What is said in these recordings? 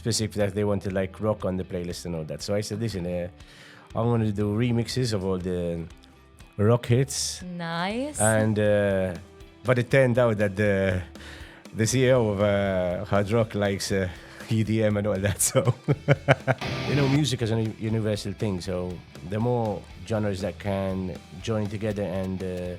specific that they wanted like rock on the playlist and all that. So I said, listen, I'm going to do remixes of all the rock hits. Nice. And but it turned out that the CEO of Hard Rock likes EDM and all that. So music is a universal thing. So the more genres that can join together and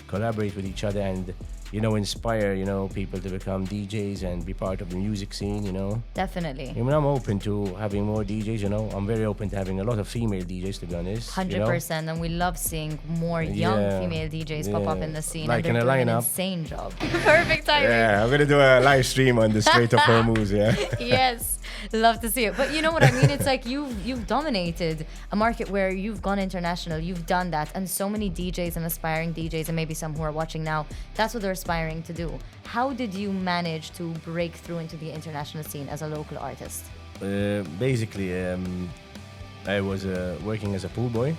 collaborate with each other and inspire, people to become DJs and be part of the music scene, Definitely. I mean, I'm open to having more DJs, I'm very open to having a lot of female DJs, to be honest. 100%, and we love seeing more young female DJs pop up in the scene. Like and in a they're doing lineup. an insane job. Perfect timing. Yeah, I'm going to do a live stream on the Straight Up Her moves, yeah. Yes, love to see it. But you know what I mean? It's like you've dominated a market where you've gone international. You've done that. And so many DJs and aspiring DJs, and maybe some who are watching now, that's what they're aspiring to do. How did you manage to break through into the international scene as a local artist? Basically, I was working as a pool boy.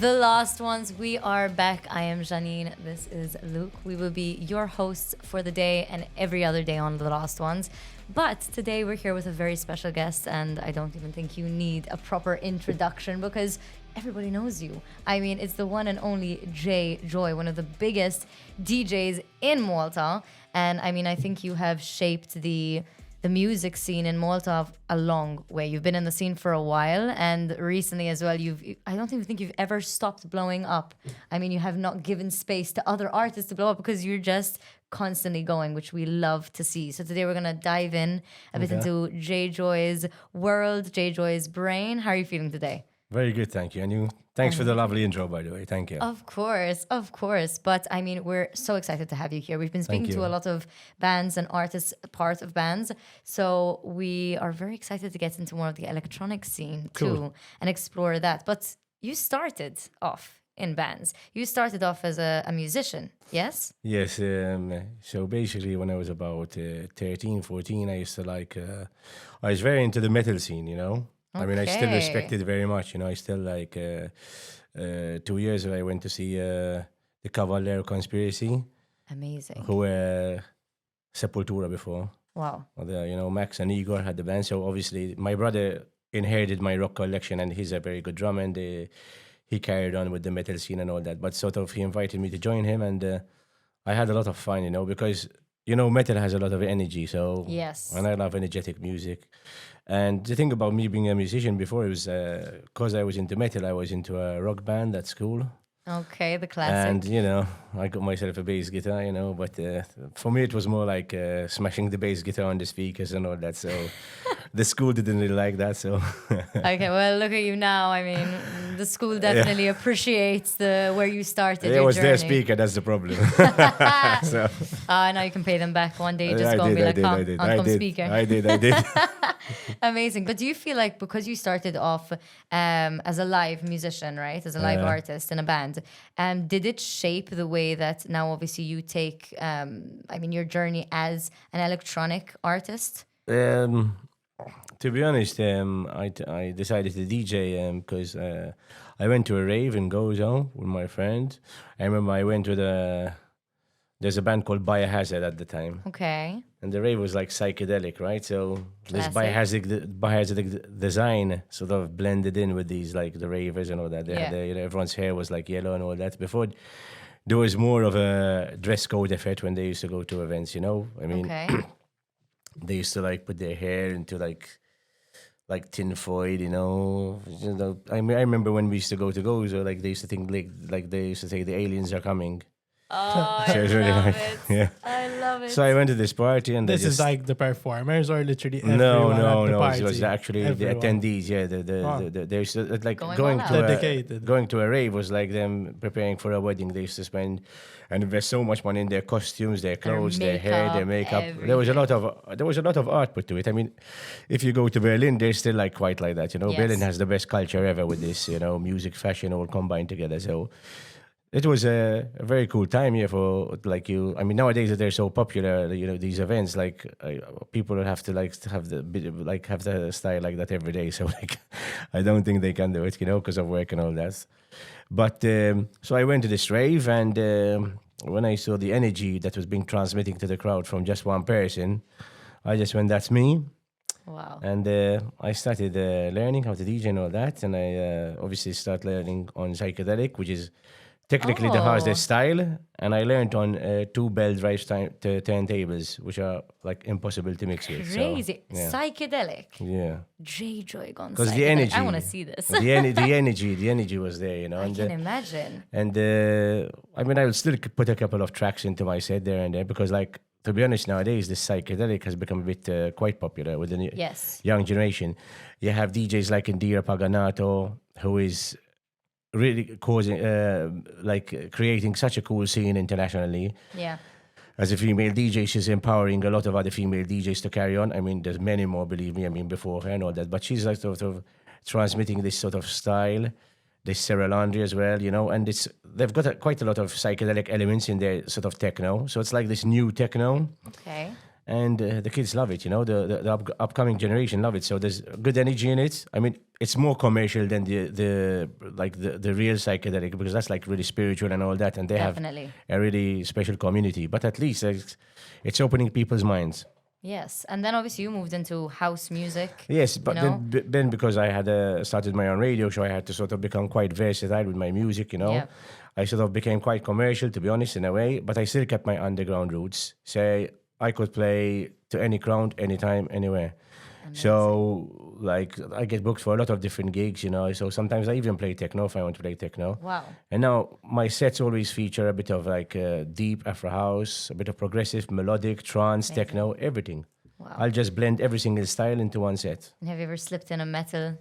The Lost Ones, we are back. I am Jeanine. This is Luc. We will be your hosts for the day and every other day on The Lost Ones. But today we're here with a very special guest, and I don't even think you need a proper introduction because everybody knows you. I mean, it's the one and only JJOY, one of the biggest DJs in Malta. And I mean, I think you have shaped the music scene in Malta a long way. You've been in the scene for a while, and recently as well, I don't even think you've ever stopped blowing up. I mean, you have not given space to other artists to blow up because you're just constantly going, which we love to see. So today we're going to dive in a bit into JJOY's world, JJOY's brain. How are you feeling today? Very good, thank you. And you, thanks for the lovely intro, by the way. Thank you. Of course. But I mean, we're so excited to have you here. We've been speaking to a lot of bands and artists, part of bands. So we are very excited to get into more of the electronic scene too and explore that. But you started off in bands. You started off as a musician, yes? Yes. So basically, when I was about 13, 14, I used to I was very into the metal scene, I mean, I still respect it very much. I still 2 years ago, I went to see the Calleja Conspiracy. Amazing. Who were Sepultura before. Wow. Max and Igor had the band. So obviously, my brother inherited my rock collection, and he's a very good drummer, and he carried on with the metal scene and all that. But sort of, he invited me to join him, and I had a lot of fun, because metal has a lot of energy. So yes, and I love energetic music. And the thing about me being a musician before, it was because I was into metal, I was into a rock band at school. Okay, the classic. And, I got myself a bass guitar, but for me it was more like smashing the bass guitar on the speakers and all that. So the school didn't really like that, so... Okay, well, look at you now. I mean, the school definitely appreciates where you started your was journey. Their speaker, that's the problem. So, now you can pay them back one day. Just go and be like, come speaker. I did. Amazing. But do you feel like because you started off as a live musician, right? As a live artist in a band, did it shape the way that now obviously you take, your journey as an electronic artist? To be honest, I decided to DJ because I went to a rave in Gozo with my friend. I remember I went with there's a band called Biohazard at the time. Okay. And the rave was like psychedelic, right? So Classic. this biohazard design sort of blended in with these like the ravers and all that. They had everyone's hair was like yellow and all that. Before there was more of a dress code effect when they used to go to events, I mean, they used to like put their hair into like tin foil, I mean, I remember when we used to go to Gozo, like they used to think like they used to say the aliens are coming. Oh, So it was really love nice. it. Yeah. I love it. So I went to this party and This is like the performers or literally everyone at the no. party? It was actually Everyone. the attendees. Yeah, they used to, like Going all out. Dedicated. going to a rave was like them preparing for a wedding. They used to spend, and invest so much money in their costumes, their clothes, their hair, their makeup. There was a lot of art put to it. I mean, if you go to Berlin, they're still like quite like that. Yes. Berlin has the best culture ever with this. Music, fashion, all combined together. So It was a very cool time here for like you. I mean, nowadays they're so popular. These events like people will have to like to have have the style like that every day. So like, I don't think they can do it, because of work and all that. But so I went to this rave, and when I saw the energy that was being transmitting to the crowd from just one person, I just went, "That's me." Wow. And I started learning how to DJ and all that, and I obviously start learning on psychedelic, which is technically the hardest style. And I learned on two bell drive turntables, which are like impossible to mix with. Crazy. So, yeah. Psychedelic. Yeah. JJOY gone Because psychedelic. the energy. I want to see this. the energy was there, I can imagine. And I mean, I will still put a couple of tracks into my set there and there because, like, to be honest, nowadays the psychedelic has become a bit quite popular with the young generation. You have DJs like Indira Paganato, who is really causing, creating such a cool scene internationally. Yeah. As a female DJ, she's empowering a lot of other female DJs to carry on. I mean, there's many more, believe me. I mean, before her and all that, but she's like sort of transmitting this sort of style. There's Sarah Landry as well, and they've got quite a lot of psychedelic elements in their sort of techno. So it's like this new techno. Okay. And the kids love it, the upcoming generation love it. So there's good energy in it. I mean, it's more commercial than the real psychedelic because that's like really spiritual and all that. And they Definitely. have a really special community. But at least it's opening people's minds. Yes, and then obviously you moved into house music. Yes, but then because I had started my own radio show, I had to sort of become quite versatile with my music, Yeah. I sort of became quite commercial, to be honest, in a way, but I still kept my underground roots. Say, I could play to any crowd, anytime, anywhere. Amazing. So, like, I get booked for a lot of different gigs, so sometimes I even play techno if I want to play techno. Wow. And now my sets always feature a bit of like deep Afro house, a bit of progressive, melodic, trance, techno, everything. Wow. I'll just blend every single style into one set. And have you ever slipped in a metal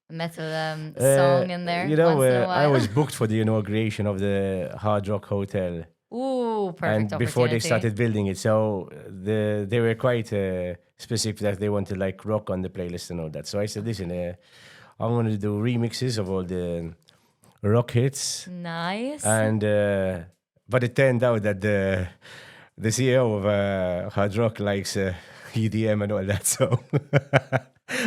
song in there? Once in a while? I was booked for the inauguration of the Hard Rock Hotel. Ooh, perfect And before they opportunity. started building it, so they were quite specific that they wanted like rock on the playlist and all that. So I said, listen, I'm going to do remixes of all the rock hits. Nice. And but it turned out that the CEO of Hard Rock likes EDM and all that, so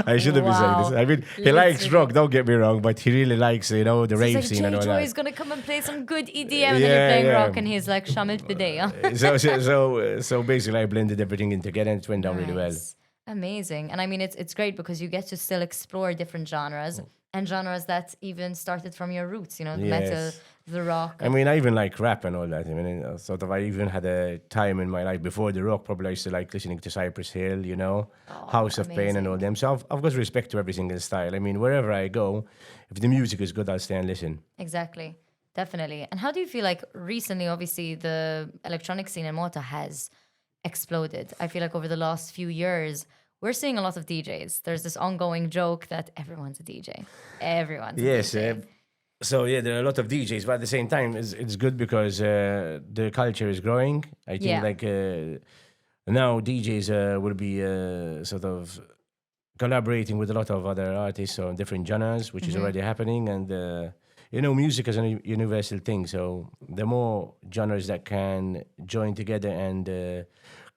I shouldn't be saying this. I mean, he likes rock, don't get me wrong, but he really likes, the rave like, scene and all JJOY that. is going to come and play some good EDM and then you're playing rock and he's like, Shamil Bidea. So basically I blended everything in together and it went down really well. Amazing. And I mean, it's great because you get to still explore different genres and genres that even started from your roots, the metal, the rock. I mean, I even like rap and all that. I mean, I even had a time in my life before the rock, probably I used to like listening to Cypress Hill, House of Pain and all them. So I've got respect to every single style. I mean, wherever I go, if the music is good, I'll stay and listen. Exactly. Definitely. And how do you feel like recently, obviously, the electronic scene in Malta has exploded? I feel like over the last few years, we're seeing a lot of DJs. There's this ongoing joke that everyone's a DJ. Everyone's a DJ. So yeah, there are a lot of DJs, but at the same time, it's good because the culture is growing. I think now DJs will be sort of collaborating with a lot of other artists on different genres, which is already happening. And music is a universal thing. So the more genres that can join together and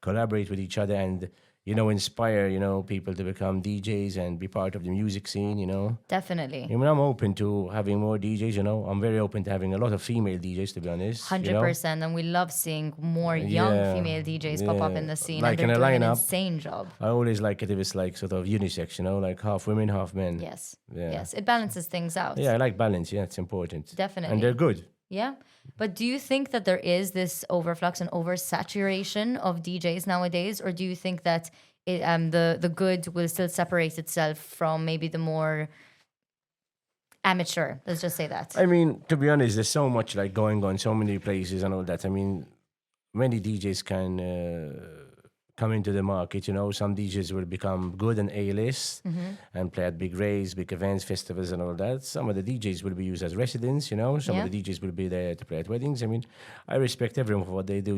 collaborate with each other and inspire, people to become DJs and be part of the music scene, Definitely. I mean, I'm open to having more DJs, I'm very open to having a lot of female DJs, to be honest. 100%. And we love seeing more young female DJs pop up in the scene. Like and in they're a doing an lineup, insane job. I always like it if it's like sort of unisex, like half women, half men. Yes. Yeah. Yes. It balances things out. Yeah, I like balance. Yeah, it's important. Definitely. And they're good. Yeah. But do you think that there is this overflux and oversaturation of DJs nowadays? Or do you think that the good will still separate itself from maybe the more amateur? Let's just say that. I mean, to be honest, there's so much like going on, so many places and all that. I mean, many DJs can come into the market, some DJs will become good and A-list and play at big raves, big events, festivals and all that. Some of the DJs will be used as residents, some of the DJs will be there to play at weddings. I mean, I respect everyone for what they do,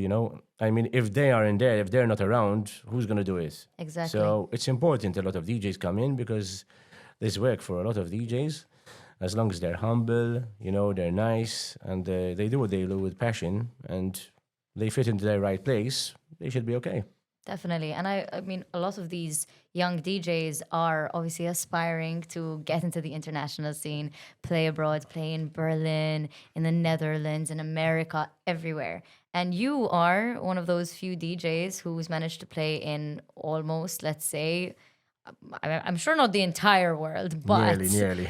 I mean, if they aren't there, if they're not around, who's going to do it? Exactly. So it's important a lot of DJs come in because there's work for a lot of DJs. as long as they're humble, they're nice, and they do what they do with passion, and they fit into their right place, they should be okay. Definitely. And I mean, a lot of these young DJs are obviously aspiring to get into the international scene, play abroad, play in Berlin, in the Netherlands, in America, everywhere. And you are one of those few DJs who's managed to play in almost, let's say, I'm sure not the entire world, but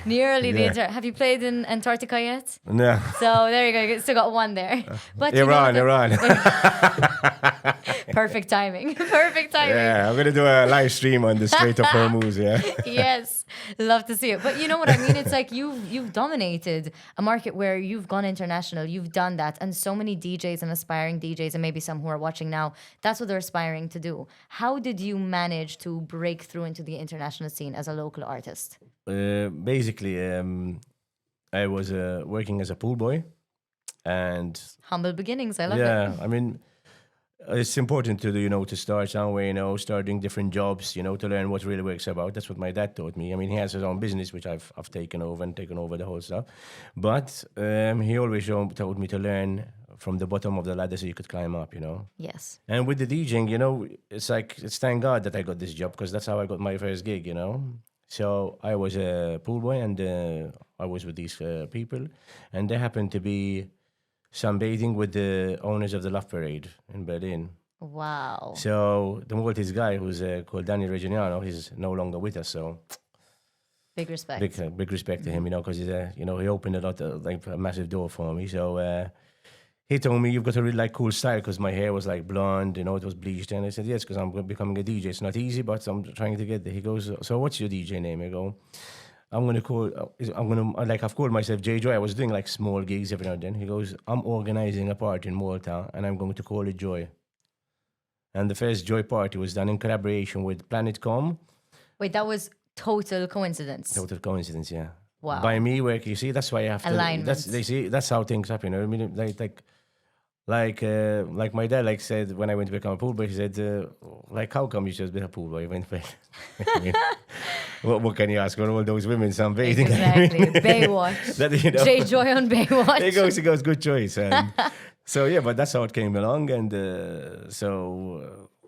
nearly the entire. Have you played in Antarctica yet? No. So there you go. You still got one there. But Iran. Perfect timing. Perfect timing. Yeah, I'm gonna do a live stream on the Strait of Hormuz. Yeah. Yes, love to see it. But you know what I mean? It's like you've dominated a market where you've gone international. You've done that, and so many DJs and aspiring DJs, and maybe some who are watching now, that's what they're aspiring to do. How did you manage to break through into the international scene as a local artist? Basically, I was working as a pool boy, and humble beginnings. I love it. Yeah, I mean, it's important to to start somewhere, start doing different jobs, to learn what really works about. That's what my dad taught me. I mean, he has his own business, which I've taken over the whole stuff. But he always told me to learn from the bottom of the ladder so you could climb up, Yes. And with the DJing, it's thank God that I got this job, because that's how I got my first gig, So I was a pool boy, and I was with these people, and they happened to be sunbathing with the owners of the Love Parade in Berlin. Wow. So the Maltese guy, who's called Danny Reggiano, he's no longer with us. So big respect. Big respect to him, because he's he opened a massive door for me. So he told me, you've got a really cool style, because my hair was blonde, it was bleached. And I said, yes, because I'm becoming a DJ. It's not easy, but I'm trying to get there. He goes, so what's your DJ name? I go, I've called myself JJOY. I was doing small gigs every now and then. He goes, I'm organizing a party in Malta, and I'm going to call it Joy. And the first Joy party was done in collaboration with Planet.com. Wait, that was total coincidence. Total coincidence, yeah. Wow. By me working, you see, that's why I have to. Alignment. That's how things happen. I mean, like my dad said when I went to become a pool boy, he said, how come you just be a pool boy? What can you ask for all those women sunbathing? Exactly. Baywatch. JJOY on Baywatch. He goes, good choice. And so yeah, but that's how it came along, and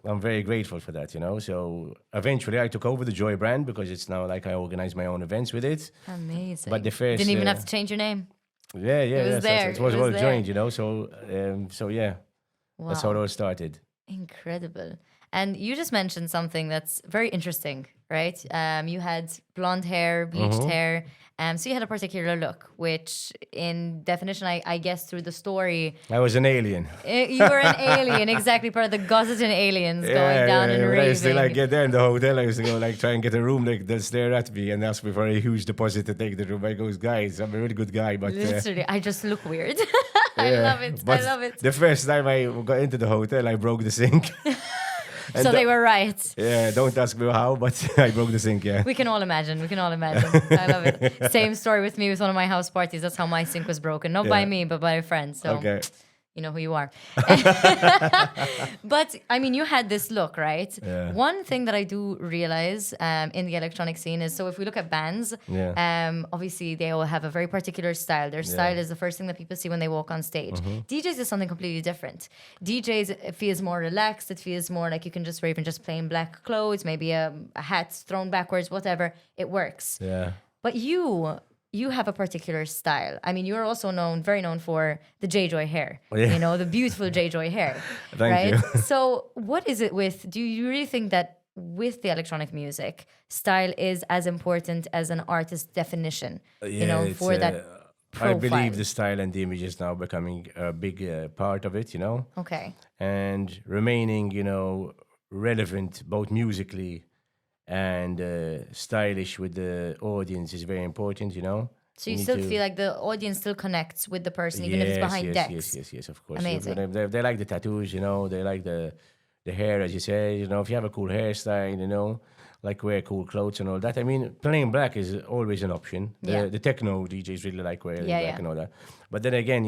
I'm very grateful for that, So eventually I took over the Joy brand, because it's now I organize my own events with it. Amazing. But the first didn't even have to change your name. Yeah. It was there. It was well joined, So yeah, wow. That's how it all started. Incredible. And you just mentioned something that's very interesting, right? You had blonde hair, bleached hair. So you had a particular look, which in definition, I guess through the story... I was an alien. You were an alien, exactly, part of the Gossitan aliens going down and raving. I used to get there in the hotel, I used to go try and get a room, they'll stare at me and ask me for a huge deposit to take the room. I goes, guys, I'm a really good guy, but... Literally, I just look weird. I love it, I love it. The first time I got into the hotel, I broke the sink. So they were right. Yeah, don't ask me how, but I broke the sink, yeah. We can all imagine. I love it. Same story with me with one of my house parties. That's how my sink was broken. Not by me, but by a friend. So okay. You know who you are. But, I mean, you had this look, right? Yeah. One thing that I do realize in the electronic scene is, so if we look at bands, obviously they all have a very particular style. Their style is the first thing that people see when they walk on stage. DJs is something completely different. DJs, it feels more relaxed. It feels more like you can just rave in just plain black clothes, maybe a hat thrown backwards, whatever. It works. Yeah. But you have a particular style. I mean, you're also very known for the JJOY hair. Yeah. The beautiful JJOY hair. Thank you. So what is it do you really think that with the electronic music, style is as important as an artist's definition? For that profile? I believe the style and the image is now becoming a big part of it, Okay. And remaining, relevant both musically and stylish with the audience is very important, So you still feel like the audience still connects with the person, even if it's behind decks? Yes, of course. Amazing. They like the tattoos, they like the hair, as you say, if you have a cool hairstyle, wear cool clothes and all that. I mean, plain black is always an option. The techno DJs really like wearing black and all that. But then again,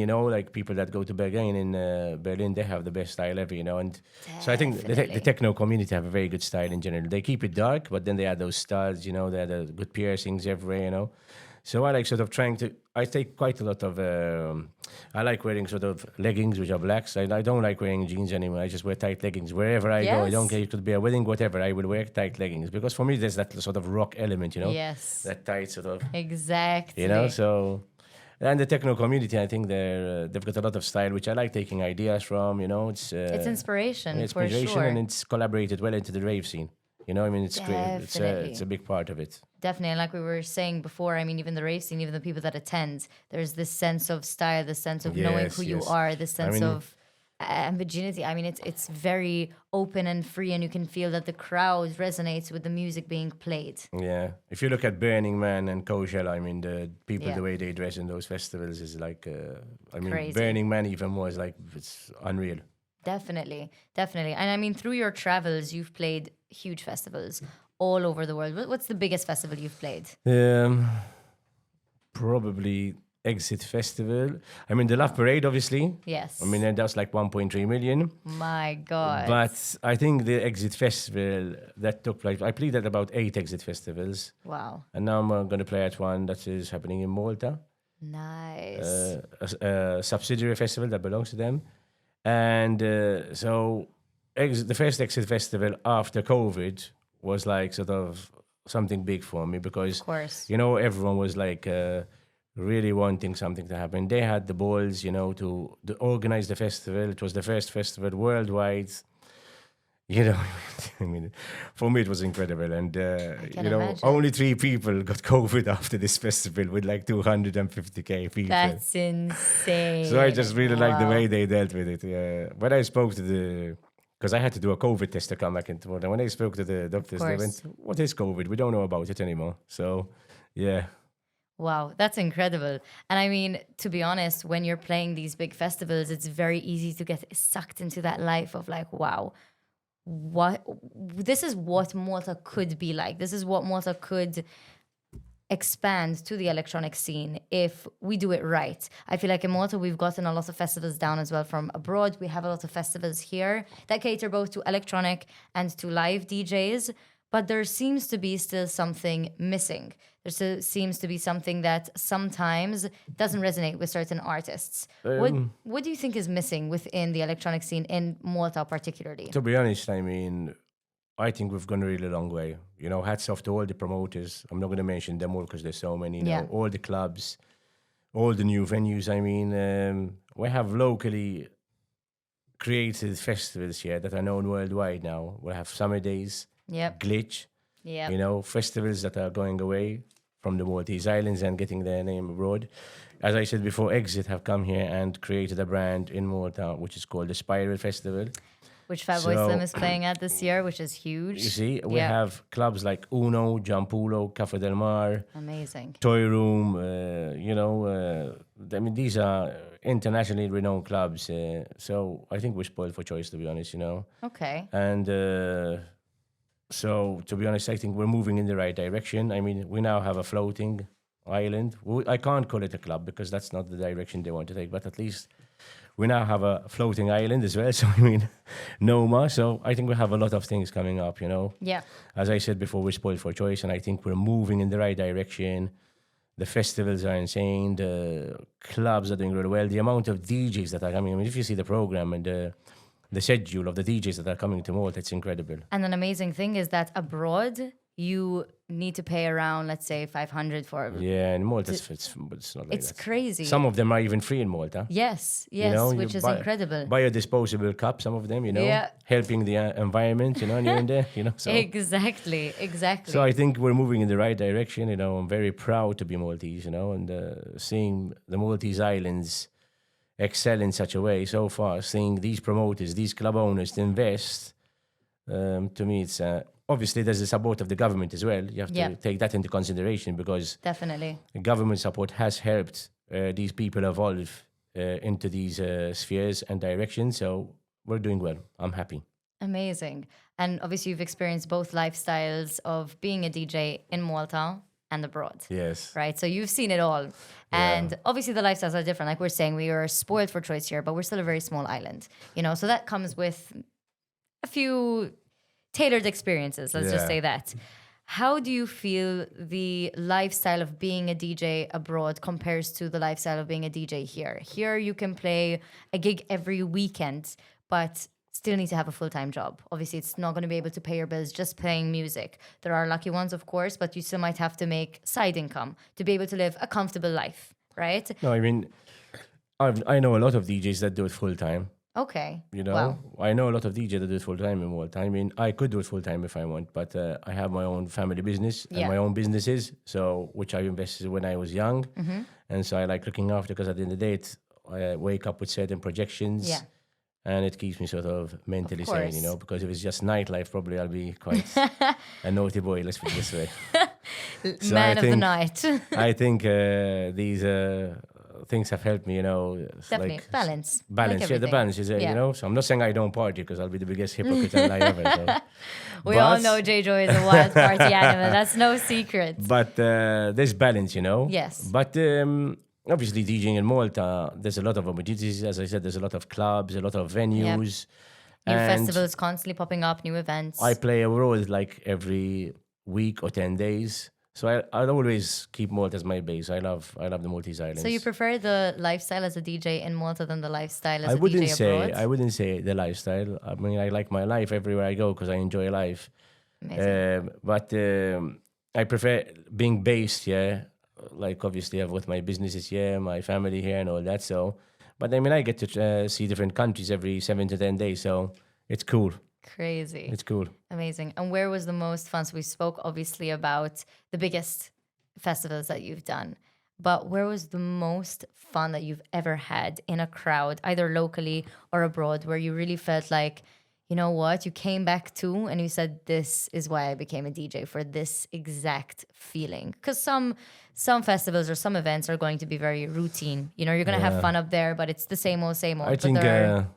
people that go to Berlin in Berlin, they have the best style ever, And so I think the techno community have a very good style in general. They keep it dark, but then they add those studs, they add good piercings everywhere, So I like sort of I take quite a lot of, I like wearing sort of leggings, which are blacks. I don't like wearing jeans anymore. I just wear tight leggings. Wherever I go, I don't care. It could be a wedding, whatever, I will wear tight leggings. Because for me, there's that sort of rock element, Yes. That tight sort of. Exactly. So. And the techno community, I think they've got a lot of style, which I like taking ideas from, It's inspiration, it's for sure. And it's collaborated well into the rave scene. It's great. It's a big part of it. Definitely. And like we were saying before, I mean, even the rave scene, even the people that attend, there's this sense of style, this sense of knowing who you are, this sense of ambiguity. I mean, it's very open and free, and you can feel that the crowd resonates with the music being played. Yeah. If you look at Burning Man and Coachella, I mean, the people, the way they dress in those festivals is like, crazy. Burning Man even more is like, it's unreal. Definitely. And I mean, through your travels, you've played huge festivals all over the world. What's the biggest festival you've played? Probably Exit Festival. I mean, the Love Parade, obviously. Yes. I mean, that's like 1.3 million. My God. But I think the Exit Festival that took place, I played at about 8 Exit Festivals. Wow. And now I'm going to play at one that is happening in Malta. Nice. A subsidiary festival that belongs to them. And so the first Exit Festival after COVID was like sort of something big for me because, of course, everyone was like really wanting something to happen. They had the balls, to organize the festival. It was the first festival worldwide. I mean, for me it was incredible. And, only 3 people got COVID after this festival with like 250K people. That's insane. So I just really like the way they dealt with it. When I spoke to because I had to do a COVID test to come back into work. And when I spoke to the doctors, they went, "What is COVID? We don't know about it anymore." So, yeah. Wow, that's incredible. And I mean, to be honest, when you're playing these big festivals, it's very easy to get sucked into that life of like, wow, this is what Malta could be like. This is what Malta could expand to the electronic scene if we do it right. I feel like in Malta, we've gotten a lot of festivals down as well from abroad. We have a lot of festivals here that cater both to electronic and to live DJs, but there seems to be still something missing. There seems to be something that sometimes doesn't resonate with certain artists. What do you think is missing within the electronic scene in Malta particularly? To be honest, I mean, I think we've gone a really long way. Hats off to all the promoters. I'm not going to mention them all because there's so many now. All the clubs, all the new venues. I mean, we have locally created festivals here that are known worldwide now. We have Summer Days, Glitch, festivals that are going away from the Maltese Islands and getting their name abroad. As I said before, Exit have come here and created a brand in Malta, which is called the Spiral Festival. Which Fatboy Slim is playing at this year, which is huge. You see, we have clubs like Uno, Giampulo, Cafe del Mar. Amazing. Toy Room, I mean, these are internationally renowned clubs. So I think we're spoiled for choice, to be honest, Okay. And so, to be honest, I think we're moving in the right direction. I mean, we now have a floating island. I can't call it a club because that's not the direction they want to take, but at least we now have a floating island as well. So, I mean, Noma. So, I think we have a lot of things coming up, Yeah. As I said before, we're spoiled for choice, and I think we're moving in the right direction. The festivals are insane. The clubs are doing really well. The amount of DJs that are coming. I mean, if you see the program and the schedule of the DJs that are coming to Malta, it's incredible. And an amazing thing is that abroad, you need to pay around, let's say, 500 for it. Yeah, in Malta, it's not like It's that. crazy. Some of them are even free in Malta. Yes, which is incredible. Buy a disposable cup, some of them, helping the environment, and you're in there, So. Exactly. So I think we're moving in the right direction, I'm very proud to be Maltese, and seeing the Maltese Islands excel in such a way so far, seeing these promoters, these club owners invest, to me, it's obviously there's the support of the government as well. You have to take that into consideration because definitely government support has helped these people evolve into these spheres and directions. So we're doing well. I'm happy. Amazing. And obviously you've experienced both lifestyles of being a DJ in Malta and abroad. Yes. Right? So you've seen it all. And obviously the lifestyles are different. Like we're saying, we are spoiled for choice here, but we're still a very small island. So that comes with a few tailored experiences. Let's just say that. How do you feel the lifestyle of being a DJ abroad compares to the lifestyle of being a DJ here? Here you can play a gig every weekend, but still need to have a full-time job. Obviously, it's not going to be able to pay your bills just playing music. There are lucky ones, of course, but you still might have to make side income to be able to live a comfortable life, right? No, I mean, I know a lot of DJs that do it full-time. Okay. You know, Wow. I know a lot of DJs that do it full-time in Malta. I mean, I could do it full-time if I want, but I have my own family business and Yeah. my own businesses, so which I invested when I was young. And so I like looking after, because at the end of the day, I wake up with certain projections. Yeah. And it keeps me sort of mentally Of sane, course. you know, because if it's just nightlife, probably I'll be quite a naughty boy, let's put it this way. So Man I of the think- night. I think these things have helped me, you know. Definitely. Like Balance. balance, Like yeah, the everything. balance is, Yeah. you know. So I'm not saying I don't party, because I'll be the biggest hypocrite and liar ever. So. We all But- know JJOY is a wild party animal. That's no secret. But there's balance, you know. Yes. But obviously, DJing in Malta, there's a lot of opportunities. As I said, there's a lot of clubs, a lot of venues. New and festivals constantly popping up, new events. I play abroad like every week or 10 days. So I'd always keep Malta as my base. I love the Maltese Islands. So you prefer the lifestyle as a DJ in Malta than the lifestyle as I a wouldn't DJ say abroad? I wouldn't say the lifestyle. I mean, I like my life everywhere I go because I enjoy life. Amazing. But I prefer being based here. Like obviously, I've got my businesses here, my family here, and all that. So, but I mean, I get to see different countries every 7 to 10 days. So it's cool. Crazy. It's cool. Amazing. And where was the most fun? So we spoke obviously about the biggest festivals that you've done, but where was the most fun that you've ever had in a crowd, either locally or abroad, where you really felt like, you know what, you came back to and you said, this is why I became a DJ, for this exact feeling? Because some festivals or some events are going to be very routine. You know, you're going to have fun up there, but it's the same old, same old. I But think there are-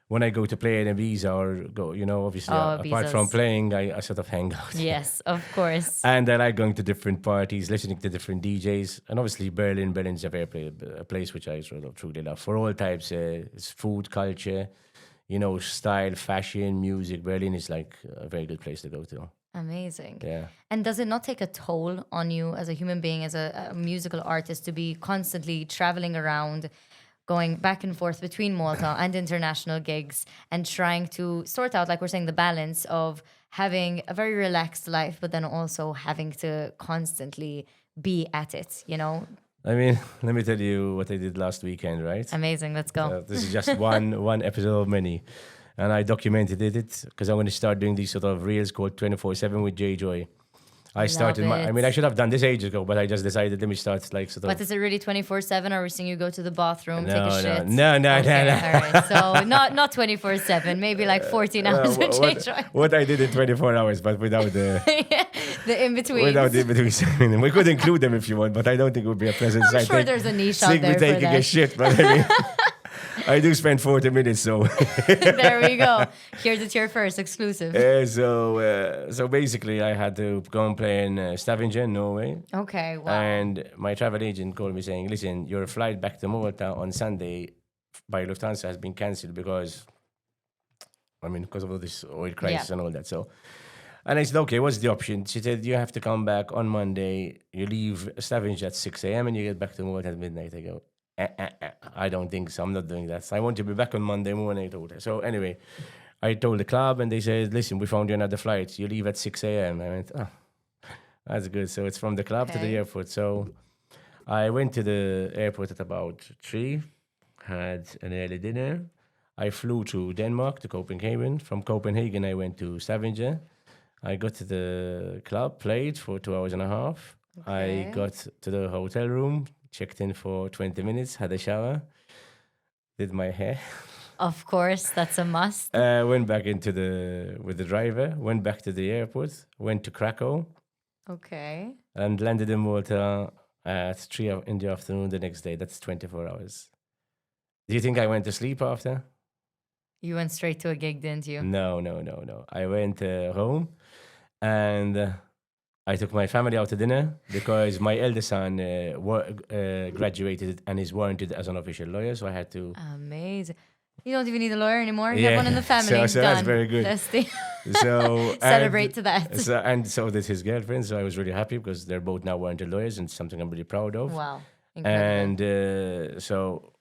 when I go to play in Ibiza or go, you know, obviously, apart from Ibizas. playing, I sort of hang out. yes, of course. And I like going to different parties, listening to different DJs. And obviously, Berlin's a a place which I sort of truly love. For all types, it's food, culture, you know, style, fashion, music. Berlin is like a very good place to go to. Amazing. Yeah. And does it not take a toll on you as a human being, as a musical artist, to be constantly traveling around, going back and forth between Malta and international gigs and trying to sort out, like we're saying, the balance of having a very relaxed life, but then also having to constantly be at it, you know? I mean, let me tell you what I did last weekend, right? Amazing. Let's go. This is just one episode of many. And I documented it because I'm going to start doing these sort of reels called 24/7 with JJOY. I started I mean, I should have done this ages ago, but I just decided, let me start like sort of. But is it really 24/7, or are we seeing you go to the bathroom, take a No, shit? no. Okay, No. all right. So not 24/7, maybe like 14 hours with JJOY. What I did in 24 hours, but without the The in-between. without the between. We could include them if you want, but I don't think it would be a pleasant sight. sure there's a niche out there for taking a that. shit, but I mean, I do spend 40 minutes, so. There we go. Here's it here first, exclusive. So basically, I had to go and play in Stavanger, Norway. Okay, wow. And my travel agent called me saying, listen, your flight back to Malta on Sunday by Lufthansa has been cancelled because of all this oil crisis and all that. So, and I said, okay, what's the option? She said, you have to come back on Monday. You leave Stavanger at 6 a.m. and you get back to Malta at midnight. I go, I don't think so. I'm not doing that. So I want to be back on Monday morning. I told her. So anyway, I told the club and they said, listen, we found you another flight. You leave at 6 a.m. I went, oh, that's good. So it's from the club to the Okay. airport. So I went to the airport at about 3, had an early dinner. I flew to Denmark, to Copenhagen. From Copenhagen, I went to Stavanger. I got to the club, played for 2 hours and a half. Okay. I got to the hotel room, checked in for 20 minutes, had a shower, did my hair. Of course, that's a must. Went back with the driver, went back to the airport, went to Krakow, Okay. and landed in Malta at 3 in the afternoon the next day. That's 24 hours. Do you think I went to sleep after? You went straight to a gig, didn't you? No. I went home and I took my family out to dinner because my eldest son graduated and is warranted as an official lawyer. So I had to. Amazing. You don't even need a lawyer anymore. You have one in the family. So that's very good. So celebrate to that. So did his girlfriend. So I was really happy because they're both now warranted lawyers, and it's something I'm really proud of. Wow, incredible. And so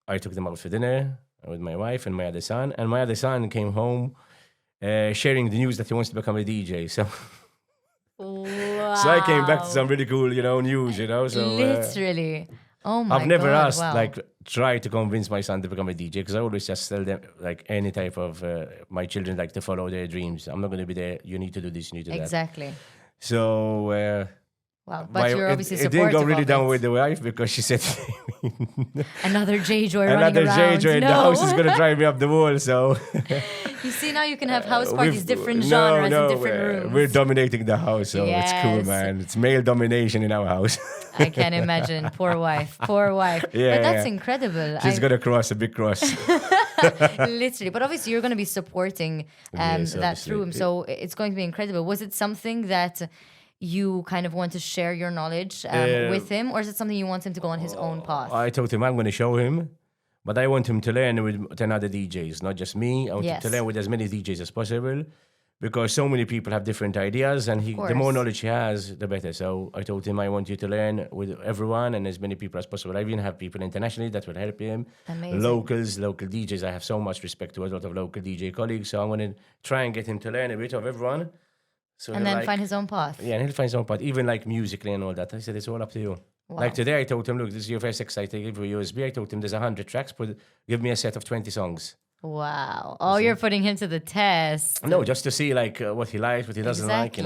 I took them out for dinner with my wife and my other son. And my other son came home sharing the news that he wants to become a DJ. So. Wow. So I came back to some really cool, news, So literally. Oh my God. I've never asked, try to convince my son to become a DJ because I always just tell them, any type of, my children like to follow their dreams. I'm not going to be there. You need to do this, you need to do that. Exactly. So, wow, but you're obviously it supportive. It didn't go really down with the wife because she said another JJOY running around. Another JJOY in the house is going to drive me up the wall. So you see, now you can have house parties, different genres in different rooms. We're dominating the house, so it's cool, man. It's male domination in our house. I can imagine. Poor wife. Yeah, but that's incredible. She's got to cross a big cross. Literally. But obviously you're going to be supporting that through him. So it's going to be incredible. Was it something that you kind of want to share your knowledge with him, or is it something you want him to go on his own path? I told him I'm going to show him, but I want him to learn with 10 other DJs, not just me. I want him to learn with as many DJs as possible, because so many people have different ideas, and the more knowledge he has, the better. So I told him I want you to learn with everyone and as many people as possible. I even have people internationally that will help him. Amazing. Local DJs. I have so much respect to a lot of local DJ colleagues, so I want to try and get him to learn a bit of everyone. So and then find his own path. Yeah, and he'll find his own path, even musically and all that. I said, it's all up to you. Wow. Like today, I told him, look, this is your first exciting give you a USB. I told him there's 100 tracks, but give me a set of 20 songs. Wow. Oh, you're putting him to the test. No, just to see what he likes, what he doesn't like,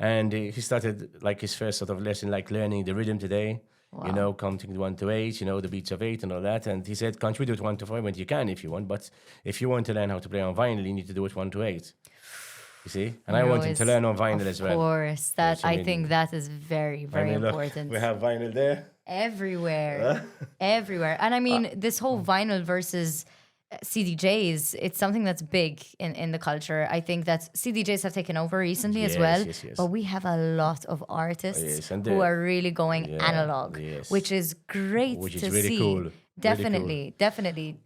And he started his first sort of lesson, learning the rhythm today. Wow. Counting 1 to 8, the beats of 8 and all that. And he said, can't we do it 1 to 5? I went, you can if you want, but if you want to learn how to play on vinyl, you need to do it 1 to 8. You see? And I want him to learn on vinyl as well. Of course. I think that is very, very important. We have vinyl there. Everywhere. Everywhere. And I mean, this whole vinyl versus CDJs, it's something that's big in the culture. I think that CDJs have taken over recently as well. Yes. But we have a lot of artists who are really going analog, which is great which to is really see. Cool. Definitely.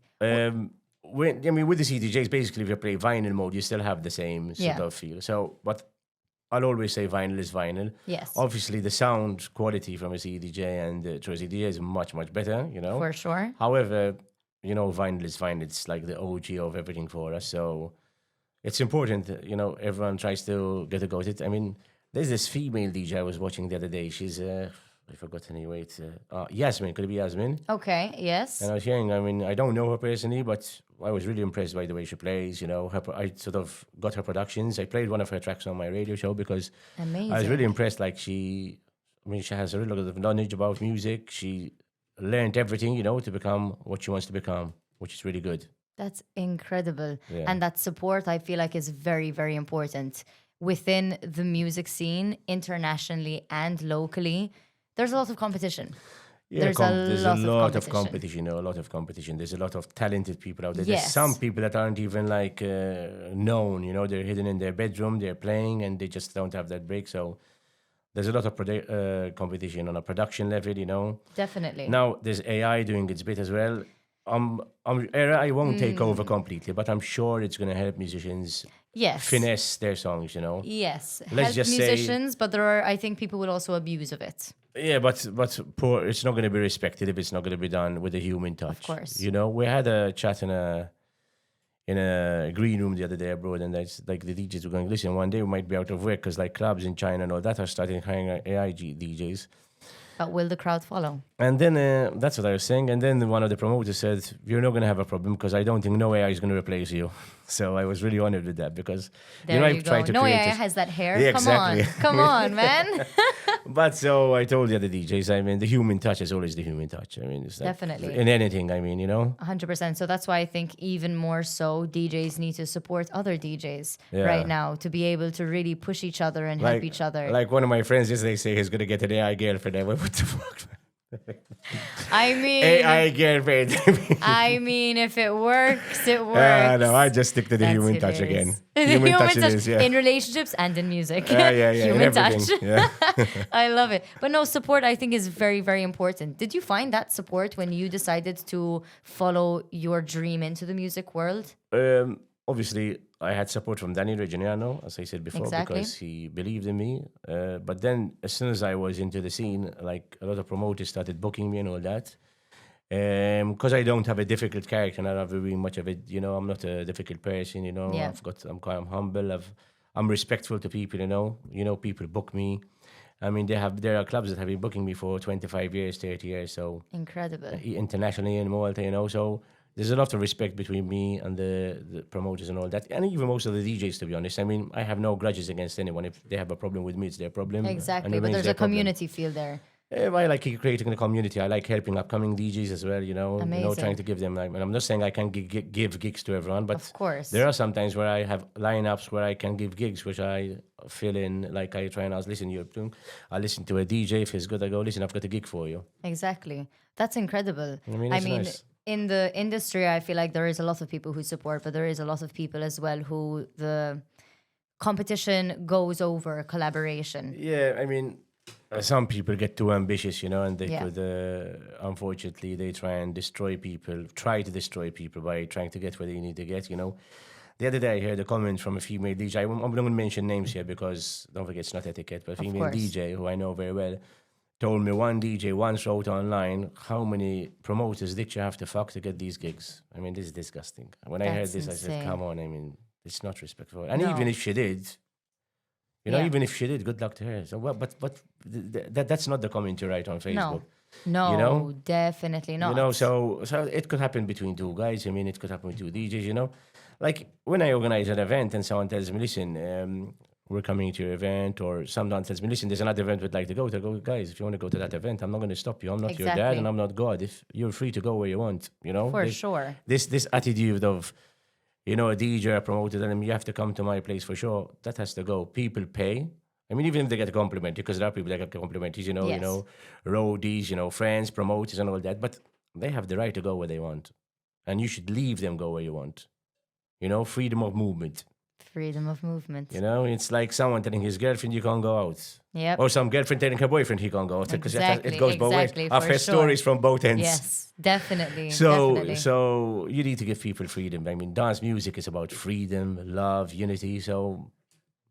With the CDJs, basically, if you play vinyl mode, you still have the same sort of feel. So, but I'll always say vinyl is vinyl. Yes. Obviously, the sound quality from a CDJ and through a CDJ is much, much better, For sure. However, vinyl is vinyl. It's like the OG of everything for us. So it's important, everyone tries to get a go at it. I mean, there's this female DJ I was watching the other day. She's, I forgot her name. Wait, Yasmin. Could it be Yasmin? Okay, yes. And I was hearing, I don't know her personally, but I was really impressed by the way she plays. I sort of got her productions. I played one of her tracks on my radio show because Amazing. I was really impressed. She has a real lot of knowledge about music. She learned everything, to become what she wants to become, which is really good. That's incredible. Yeah. And that support, I feel like, is very, very important within the music scene, internationally and locally. There's a lot of competition. Yeah, there's a lot of competition. A lot of competition. There's a lot of talented people out there. Yes. There's some people that aren't even known. They're hidden in their bedroom. They're playing and they just don't have that break. So there's a lot of competition on a production level. Definitely. Now there's AI doing its bit as well. AI won't take over completely, but I'm sure it's going to help musicians. Yes. Finesse their songs. Yes. Let's just musicians, but there are. I think people will also abuse of it. Yeah, but poor. It's not going to be respected if it's not going to be done with a human touch. Of course. We had a chat in a green room the other day abroad, and that's the DJs were going, listen, one day we might be out of work because clubs in China and all that are starting hiring AI DJs. But will the crowd follow? And then that's what I was saying. And then one of the promoters said, you're not going to have a problem because I don't think no AI is going to replace you. So I was really honored with that because I've tried to no AI has that hair. Yeah, Come exactly. on. Come on, man. But so I told the other DJs, the human touch is always the human touch. It's Definitely. In anything, 100%. So that's why I think even more so DJs need to support other DJs right now to be able to really push each other and help each other. Like one of my friends yesterday say he's going to get an AI girlfriend. I went, what the fuck, man? I mean, AI girlfriend. I mean, if it works, it works. No, I just stick to the That's human touch again. hilarious. Human touch it is, yeah. In relationships and in music. Yeah, in Human touch. everything. Yeah. I love it. But no, support I think is very, very important. Did you find that support when you decided to follow your dream into the music world? Obviously, I had support from Danny Reggiano, as I said before, Exactly. because he believed in me. But then, as soon as I was into the scene, like a lot of promoters started booking me and all that. Because I don't have a difficult character, and I don't have really much of it. You know, I'm not a difficult person. You know, Yeah. I'm humble. I'm respectful to people. You know, people book me. I mean, there are clubs that have been booking me for 25 years, 30 years. So Incredible. internationally in Malta, you know, so there's a lot of respect between me and the promoters and all that, and even most of the DJs, to be honest. I mean, I have no grudges against anyone. If they have a problem with me, it's their problem. and Exactly. it But remains there's their a problem. community feel there. I like creating a community. I like helping upcoming DJs as well. You know, Amazing. trying to give them. And I'm not saying I can give gigs to everyone, but Of course. there are some times where I have lineups where I can give gigs, which I fill in. Like I try and ask, listen, I listen to a DJ. If he's good, I go, listen, I've got a gig for you. Exactly. That's incredible. I mean, it's nice. In the industry, I feel like there is a lot of people who support, but there is a lot of people as well who the competition goes over collaboration. Yeah, I mean, some people get too ambitious, you know, and they Yeah. could, unfortunately, they try to destroy people by trying to get where they need to get, you know. The other day, I heard a comment from a female DJ. I'm not going to mention names here because, don't forget, it's not etiquette, but a female course. DJ who I know very well told me one DJ once wrote online, how many promoters did you have to fuck to get these gigs? I mean, this is disgusting. When I heard That's this, I said, insane. come on, I mean, it's not respectful. And No. even if she did, you know, Yeah. even if she did, good luck to her. So, well, but that's not the comment you write on Facebook. No, You know? definitely not. You know, so it could happen between two guys. I mean, it could happen with two DJs, you know. Like when I organize an event and someone tells me, listen, we're coming to your event, or someone tells me, listen, there's another event we'd like to go to. I go, guys, if you want to go to that event, I'm not going to stop you. I'm not your dad Exactly. and I'm not God. If you're free to go where you want, you know. For sure. This attitude of, you know, a DJ or a promoter telling them you have to come to my place for sure, that has to go. People pay. I mean, even if they get a compliment, because there are people that get compliments, you know, Yes. roadies, you know, friends, promoters and all that, but they have the right to go where they want. And you should leave them go where you want. You know, freedom of movement. Freedom of movement. You know, it's like someone telling his girlfriend you can't go out. Yep. Or some girlfriend telling her boyfriend he can't go out. Because Exactly, it goes both ways. exactly, I've for heard sure. stories from both ends. Yes, definitely. So definitely. you need to give people freedom. I mean, dance music is about freedom, love, unity. So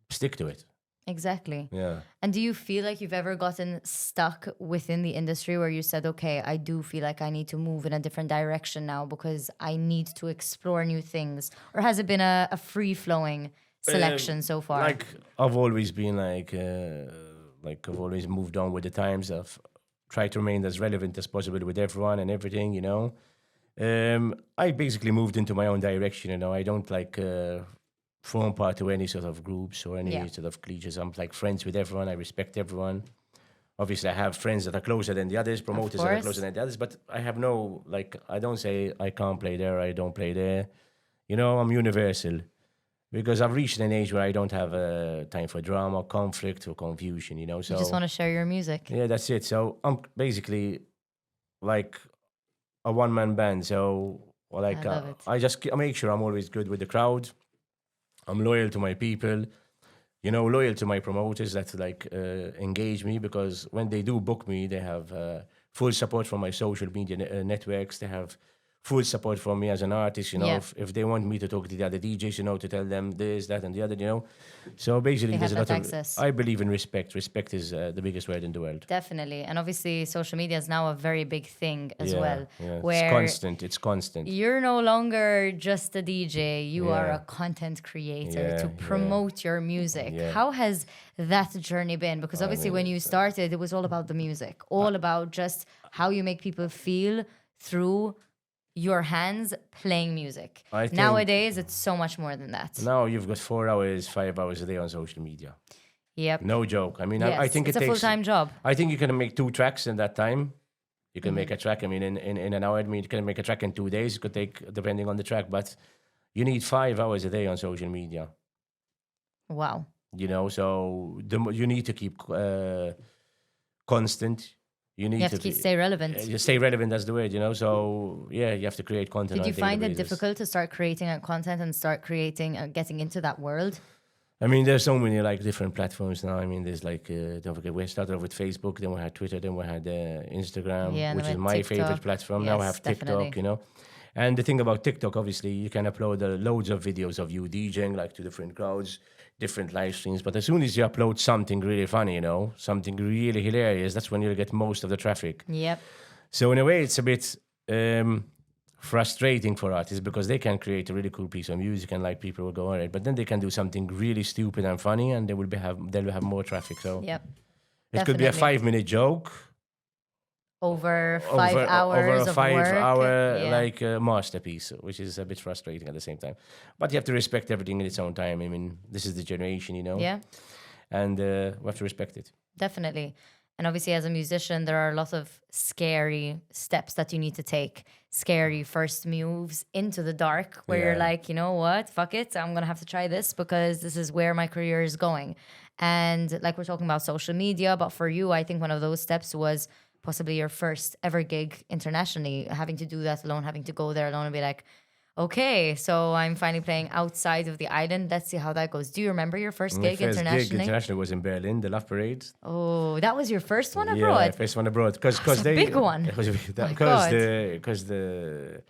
stick to it. Exactly. Yeah. And do you feel like you've ever gotten stuck within the industry where you said, okay, I do feel like I need to move in a different direction now because I need to explore new things? Or has it been a free-flowing selection so far? Like I've always been like I've always moved on with the times. I've tried to remain as relevant as possible with everyone and everything, you know. I basically moved into my own direction, you know. I don't like form part to any sort of groups or any sort of cliques. I'm like friends with everyone. I respect everyone. Obviously, I have friends that are closer than the others, promoters that are closer than the others, but I have no, like, I don't say I can't play there, I don't play there. You know, I'm universal. Because I've reached an age where I don't have time for drama, conflict, or confusion, you know. So you just want to share your music. yeah, that's it. So I'm basically like a one-man band. So like I love it. I make sure I'm always good with the crowd. I'm loyal to my people, you know, loyal to my promoters that like engage me, because when they do book me, they have full support from my social media networks. They have full support from me as an artist, you know. Yeah. If they want me to talk to the other DJs, you know, to tell them this, that, and the other, you know. So basically, They there's a have lot that of. access. I believe in respect. Respect is the biggest word in the world. Definitely. And obviously, social media is now a very big thing as well. Yeah. Where It's constant. It's constant. you're no longer just a DJ, you are Yeah. a content creator Yeah, to promote your music. Yeah. How has that journey been? Because obviously, when you started, it was all about the music, all about just how you make people feel through your hands playing music. I think- Nowadays, it's so much more than that. Now you've got 4 hours, 5 hours a day on social media. Yep. No joke. I mean, Yes, I think it's it a takes. full-time job. I think you can make 2 tracks in that time. You can Mm-hmm. make a track. I mean, in an hour. I mean, you can make a track in 2 days. It could take, depending on the track, but you need 5 hours a day on social media. Wow. You know, so you need to keep constant. You need You have to stay relevant. You stay relevant, that's the word, you know. So yeah, you have to create content. Did on you a daily find it basis. difficult to start creating content and start creating, getting into that world? I mean, there's so many like different platforms now. I mean, there's like don't forget we started off with Facebook, then we had Twitter, then we had Instagram, Yeah, and which then is we my had favorite TikTok. platform. Now we Yes, have TikTok, definitely. you know. And the thing about TikTok, obviously, you can upload loads of videos of you DJing, like to different crowds, different live streams. But as soon as you upload something really funny, you know, something really hilarious, that's when you'll get most of the traffic. Yep. So in a way, it's a bit frustrating for artists because they can create a really cool piece of music and like people will go on it, but then they can do something really stupid and funny, and they'll have more traffic. So Yep. it could be a Definitely. 5-minute joke Over 5 hours over a of 5 work. hour Yeah. like masterpiece, which is a bit frustrating at the same time. But you have to respect everything in its own time. I mean, this is the generation, you know. Yeah. And we have to respect it. Definitely. And obviously, as a musician, there are a lot of scary steps that you need to take. Scary first moves into the dark where you're Yeah. like, you know what, fuck it. I'm going to have to try this because this is where my career is going. And like we're talking about social media, but for you, I think one of those steps was possibly your first ever gig internationally, having to do that alone, having to go there alone and be like, okay, so I'm finally playing outside of the island. Let's see how that goes. Do you remember your first My gig first internationally? gig internationally was in Berlin, the Love Parade. Oh, that was your first one Yeah, abroad? first one abroad. Because That's a they big one. It was a big, My God. because the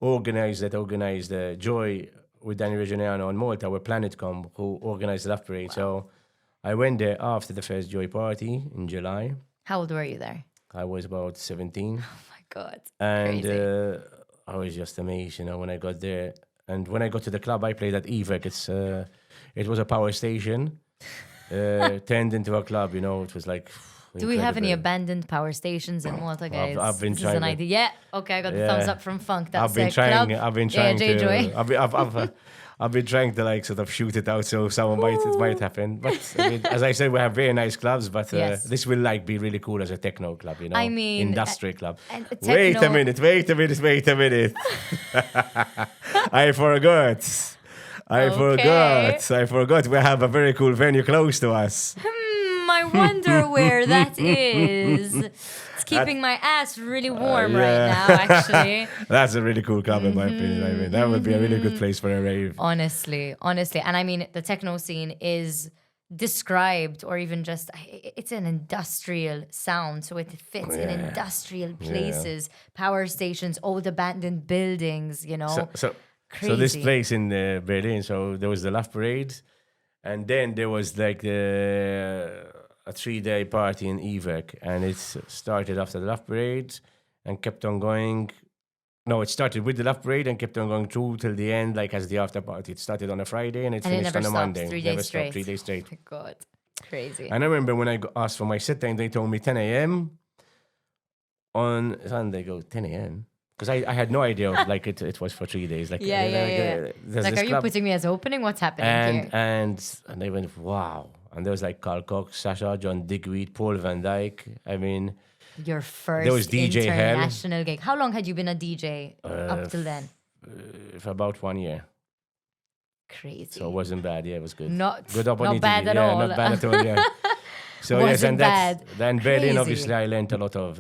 organized the JOY with Danny Reggiano on Malta were Planetcom who organized the Love Parade. So I went there after the first JOY party in July. How old were you there? I was about 17, Oh my God. and Crazy. I was just amazed, you know, when I got there. And when I got to the club, I played at Evec. It was a power station turned into a club. You know, it was like. Do we have any incredible. abandoned power stations in Malta, guys? I've been this is trying an to- idea. Yeah. Okay, I got the Yeah. thumbs up from Funk. That's I've been a trying. club. I've been trying Yeah, JJOY. to. I've been trying to like sort of shoot it out so it might happen. But I mean, as I said, we have very nice clubs. But Yes. this will like be really cool as a techno club. You know, I mean, industrial club. and Wait a techno- minute. Wait a minute. I forgot. I forgot. We have a very cool venue close to us. I wonder where that is. It's keeping my ass really warm right yeah. now, actually. That's a really cool club, in my opinion. I mean, that would be a really good place for a rave. Honestly. And I mean, the techno scene is described, or even just, it's an industrial sound. So it fits in industrial places, power stations, old abandoned buildings, you know. So this Crazy. place in Berlin, so there was the Love Parade, and then there was like a 3-day party in Evec, and it started after the Love Parade and kept on going. No, it started with the Love Parade and kept on going through till the end, like as the after party. It started on a Friday and it And it finished never on a stops, Monday. 3 Never days stopped, straight. 3 days straight. Oh my God. Crazy. And I remember when I asked for my set time, they told me 10 a.m. On Sunday, go 10 a.m. Because I had no idea, like it was for 3 days. Like, Yeah. there's Like, this are you club. putting me as opening? What's happening here? And they went, wow. And there was like Carl Cox, Sasha, John Digweed, Paul Van Dyke. I mean, Your first There was DJ Hell. international gig. How long had you been a DJ up till then? for about 1 year. Crazy. So it wasn't bad. Yeah, it was good. Not Good opportunity. bad at yeah, all. Not bad at all, yeah. So yes, Wasn't and bad. then Berlin, Crazy. obviously, I learned a lot of.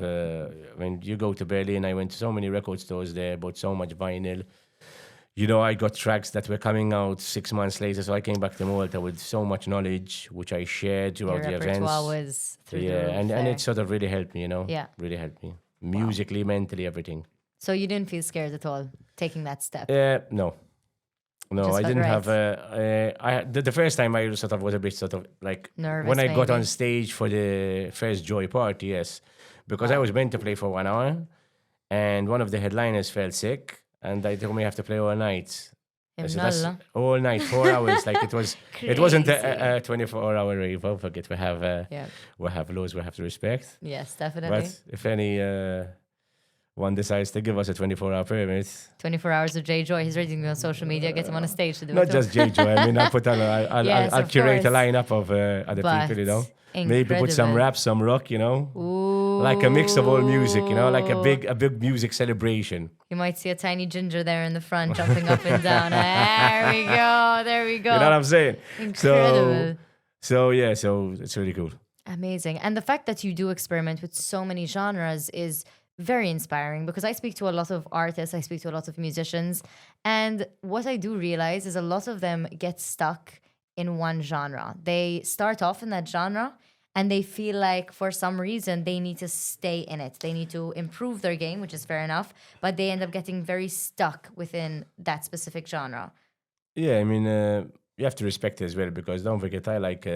When you go to Berlin, I went to so many record stores there, bought so much vinyl. You know, I got tracks that were coming out 6 months later, so I came back to Malta with so much knowledge, which I shared Your throughout the events. repertoire was through the Yeah, roof and there. it sort of really helped me, you know. Yeah. Really helped me. Musically, mentally, everything. So you didn't feel scared at all taking that step? No. No, Just I felt didn't right. have the first time I sort of was a bit sort of like Nervous, when I got on maybe? stage for the first JOY party, yes, because I was meant to play for 1 hour, and one of the headliners fell sick, and they told me I have to play all night. I said, that's Imnallah. all night, 4 hours. Like it wasn't Crazy. a 24-hour rave. Don't forget, we have Yeah. laws we have to respect. Yes, definitely. But if any one decides to give us a 24-hour permit, 24 hours of JJOY. He's ready to go on social media. Get him on a stage to do not it. just JJOY. I mean, I'll put on. Yes, I'll of curate a course. lineup of other But people. You know, maybe put some incredible. rap, some rock. You know, Ooh. like a mix of all music. You know, like a big music celebration. You might see a tiny ginger there in the front jumping up and down. There we go. There we go. You know what I'm saying? Incredible. So yeah, so it's really cool. Amazing. And the fact that you do experiment with so many genres is very inspiring because I speak to a lot of artists, I speak to a lot of musicians, and what I do realize is a lot of them get stuck in one genre. They start off in that genre and they feel like for some reason they need to stay in it. They need to improve their game, which is fair enough, but they end up getting very stuck within that specific genre. Yeah, I mean, you have to respect it as well because don't forget, I like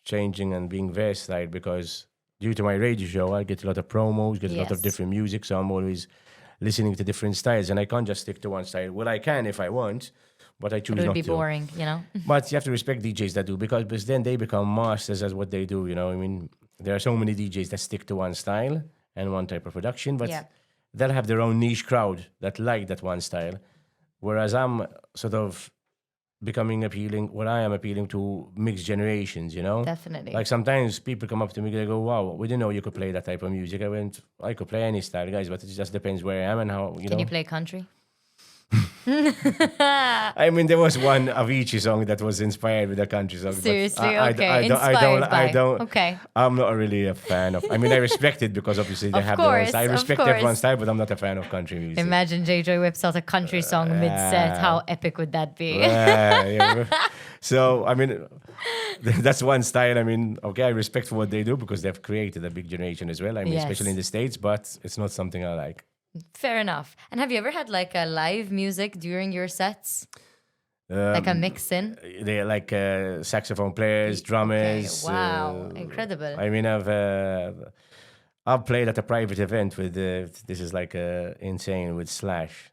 changing and being versatile because due to my radio show, I get a lot of promos, get a lot of different music, so I'm always listening to different styles, and I can't just stick to one style. Well, I can if I want, but I choose not to. It would be boring, you know? But you have to respect DJs that do because then they become masters as what they do, you know? I mean, there are so many DJs that stick to one style and one type of production, but they'll have their own niche crowd that like that one style, whereas I'm sort of becoming appealing, I am appealing to mixed generations, you know? Definitely. Like sometimes people come up to me, they go, wow, we didn't know you could play that type of music. I could play any style, guys, but it just depends where I am and how, you know. Can you play country? I mean, there was one Avicii song that was inspired with a country song. Seriously, Okay. I'm not really a fan of. I mean, I respect it because obviously they have their own style. I respect everyone's style, but I'm not a fan of country music. Imagine JJOY whips out a country song mid-set. How epic would that be? So, I mean, that's one style. I mean, okay, I respect for what they do because they've created a big generation as well. I mean, especially in the States, but it's not something I like. Fair enough. And have you ever had like a live music during your sets? Like a mix-in? They like saxophone players, drummers. Okay. Wow, incredible. I mean, I've played at a private event with this is like insane with Slash.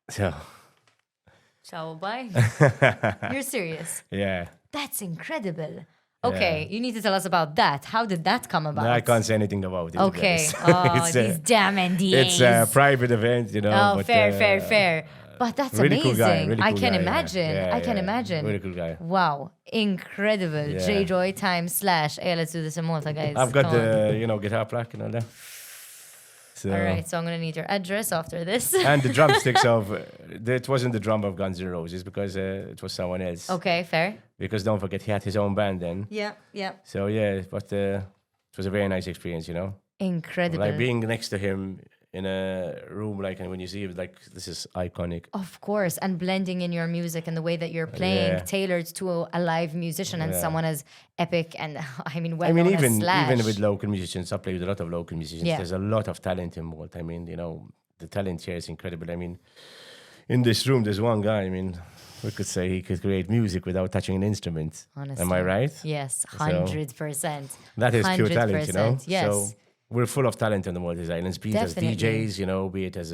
So. Ciao, bye. You're serious? Yeah. That's incredible. Okay, you need to tell us about that. How did that come about? No, I can't say anything about it. Okay. Oh, these damn NDAs. It's a private event, you know. Oh, but, fair. But that's really amazing. Cool guy, really cool I can guy, imagine. Yeah, I can imagine. Really cool guy. Wow. Incredible. Yeah. JJOY / Hey, let's do this in Malta, guys. I've got the, guitar plaque and all that. So. All right, so I'm going to need your address after this. And the drumsticks of, it wasn't the drum of Guns N' Roses because it was someone else. Okay, fair. Because don't forget, he had his own band then. Yeah. So yeah, but it was a very nice experience, you know. Incredible. Like being next to him in a room, like, and when you see it, like, this is iconic. Of course, and blending in your music and the way that you're playing, tailored to a live musician and someone as epic and, even with local musicians, I play with a lot of local musicians. Yeah. There's a lot of talent involved. I mean, you know, the talent here is incredible. I mean, in this room, there's one guy, I mean, we could say he could create music without touching an instrument. Honestly. Am I right? Yes, 100%. That is pure talent, you know? Yes. So we're full of talent on the Maltese Islands, be it Definitely. as DJs, you know, be it as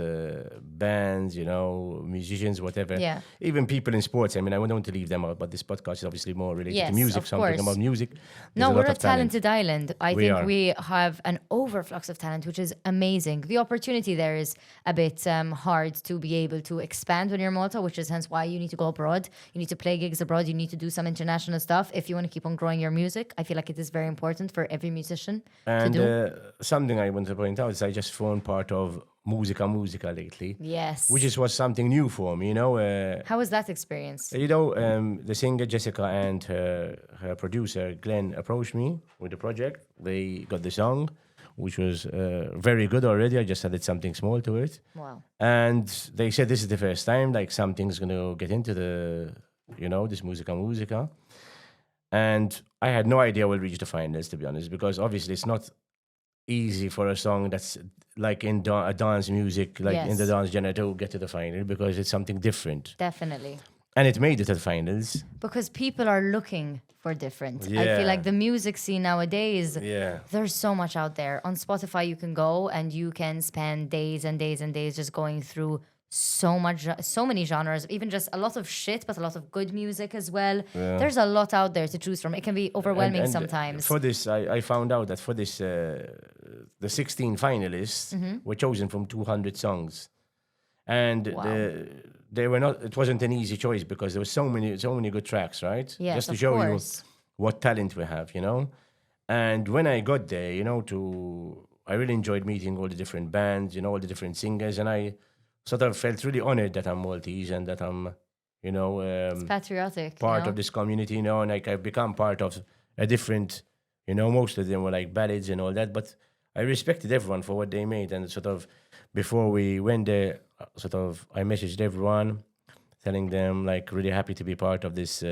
bands, you know, musicians, whatever. Yeah. Even people in sports. I mean, I don't want to leave them out, but this podcast is obviously more related to Yes, music, of something course. about music. No, There's we're lot a of talent. talented island. I think we have an overflux of talent, which is amazing. The opportunity there is a bit hard to be able to expand when you're in Malta, which is hence why you need to go abroad. You need to play gigs abroad. You need to do some international stuff. If you want to keep on growing your music, I feel like it is very important for every musician to do. Something I want to point out is I just found part of Musica lately. Yes. Which was something new for me, you know. How was that experience? You know, the singer Jessica and her producer Glenn approached me with the project. They got the song, which was very good already. I just added something small to it. Wow. And they said this is the first time, like something's going to get into the, you know, this Musica. And I had no idea we'll reach the finals, to be honest, because obviously it's not easy for a song that's like in a dance music, like in the dance genre, to get to the final because it's something different. Definitely. And it made it to the finals. Because people are looking for different. I feel like the music scene nowadays, there's so much out there. On Spotify, you can go and you can spend days and days and days just going through so many genres, even just a lot of shit, but a lot of good music as well. Yeah. There's a lot out there to choose from. It can be overwhelming sometimes. For this, I found out that for this, the 16 finalists were chosen from 200 songs. And they were not. It wasn't an easy choice because there was so many good tracks, right? Yes, just to show you what talent we have, you know. And when I got there, you know, I really enjoyed meeting all the different bands, you know, all the different singers, and I sort of felt really honored that I'm Maltese and that I'm, you know, it's patriotic, part of this community, you know, and like I've become part of a different, most of them were like ballads and all that, but I respected everyone for what they made. And sort of before we went there, I messaged everyone telling them like really happy to be part of this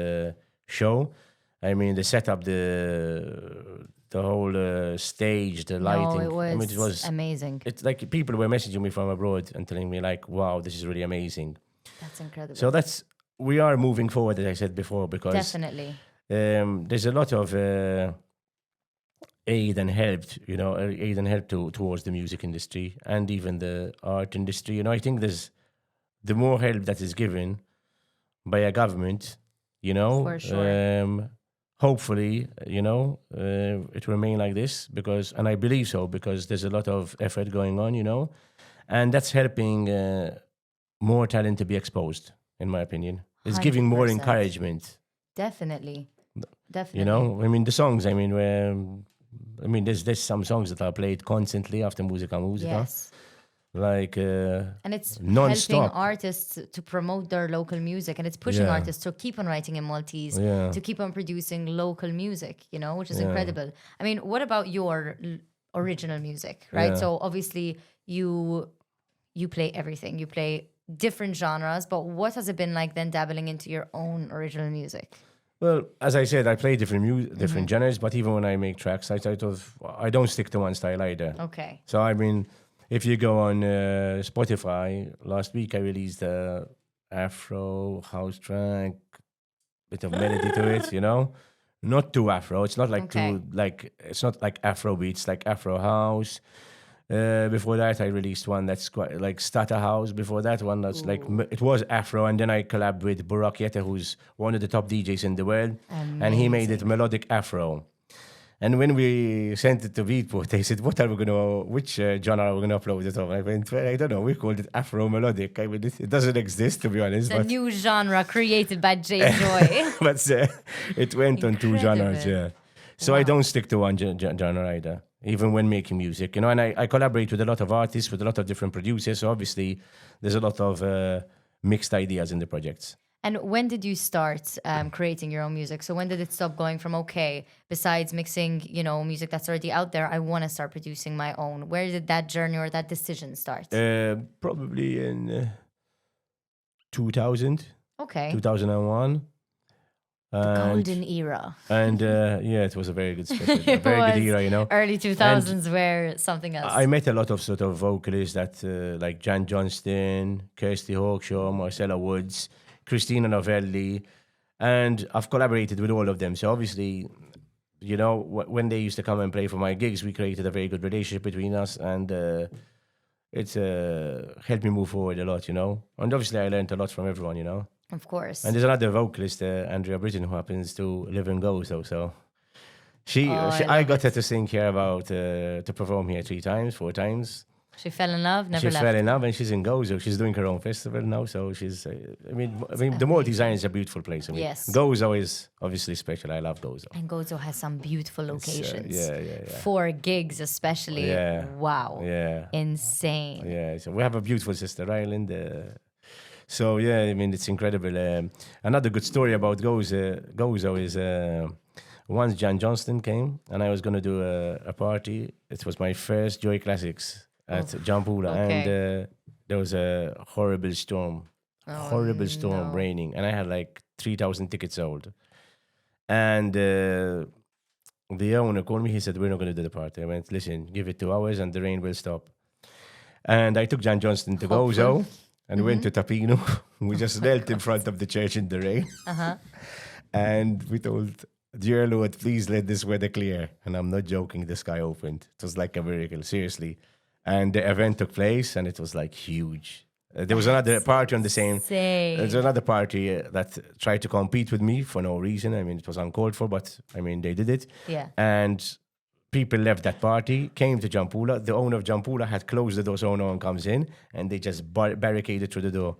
show. I mean, they set up the whole stage, the lighting. No, it was, it was amazing. It's like people were messaging me from abroad and telling me like, wow, this is really amazing. That's incredible. So we are moving forward, as I said before, because definitely there's a lot of aid and help towards the music industry and even the art industry. I think there's the more help that is given by a government, For sure. Hopefully, it will remain like this and I believe so, because there's a lot of effort going on, and that's helping more talent to be exposed, in my opinion. It's giving more 100%. encouragement. Definitely. The songs, there's some songs that are played constantly after Musica. Yes. Like and it's non-stop. helping artists to promote their local music, and it's pushing artists to keep on writing in Maltese, to keep on producing local music, which is incredible. I mean, what about your original music, right? Yeah. So obviously you play everything. You play different genres, but what has it been like then dabbling into your own original music? Well, as I said, I play different genres, but even when I make tracks, I don't stick to one style either. Okay. So if you go on Spotify, last week I released a Afro house track, bit of melody to it, not too Afro. It's not like it's not like Afro beats, like Afro house. Before that, I released one that's quite like Starter House. Before that one, that's it was Afro, and then I collabed with Burak Yete, who's one of the top DJs in the world, and he made it melodic Afro. And when we sent it to Beatport, they said, which genre are we going to upload it on? I went, well, I don't know, we called it Afro Melodic. I mean, it doesn't exist, to be honest. It's a new genre created by JJOY. But it went on two genres, yeah. So I don't stick to one genre either, even when making music, and I collaborate with a lot of artists, with a lot of different producers, so obviously there's a lot of mixed ideas in the projects. And when did you start creating your own music? So when did it stop going from, okay, besides mixing, music that's already out there, I want to start producing my own? Where did that journey or that decision start? Probably in 2000. Okay. 2001. The golden era. And it was a very good special, a very good era, Early 2000s were something else. I met a lot of sort of vocalists that like Jan Johnston, Kirsty Hawkshaw, Marcella Woods, Christina Novelli, and I've collaborated with all of them. So obviously, when they used to come and play for my gigs, we created a very good relationship between us, and it's helped me move forward a lot, And obviously, I learned a lot from everyone, Of course. And there's another vocalist, Andrea Britton, who happens to live in Gozo. So I got her to sing here to perform here 4 times. She fell in love, never left. She fell in love, and she's in Gozo. She's doing her own festival now. So she's, the Maltese Island is a beautiful place. Yes. Gozo is obviously special. I love Gozo. And Gozo has some beautiful locations. Yeah. For gigs, especially. Yeah. Wow. Yeah. Insane. Yeah. So we have a beautiful sister island. So it's incredible. Another good story about Gozo is once Jan Johnston came, and I was going to do a party. It was my first JJOY Classics at Jampula, and there was a horrible storm, raining, and I had like 3,000 tickets sold. And the owner called me. He said, "We're not going to do the party." I went, "Listen, give it 2 hours, and the rain will stop." And I took Jan Johnston to Gozo. And went to Tapino. We just knelt in front of the church in the rain. And we told, "Dear Lord, please let this weather clear." And I'm not joking, the sky opened. It was like a miracle, seriously. And the event took place, and it was like huge. There was another party on the same. There's another party that tried to compete with me for no reason. It was uncalled for, but they did it. Yeah. And people left that party, came to Jampula. The owner of Jampula had closed the door so no one comes in, and they just barricaded through the door.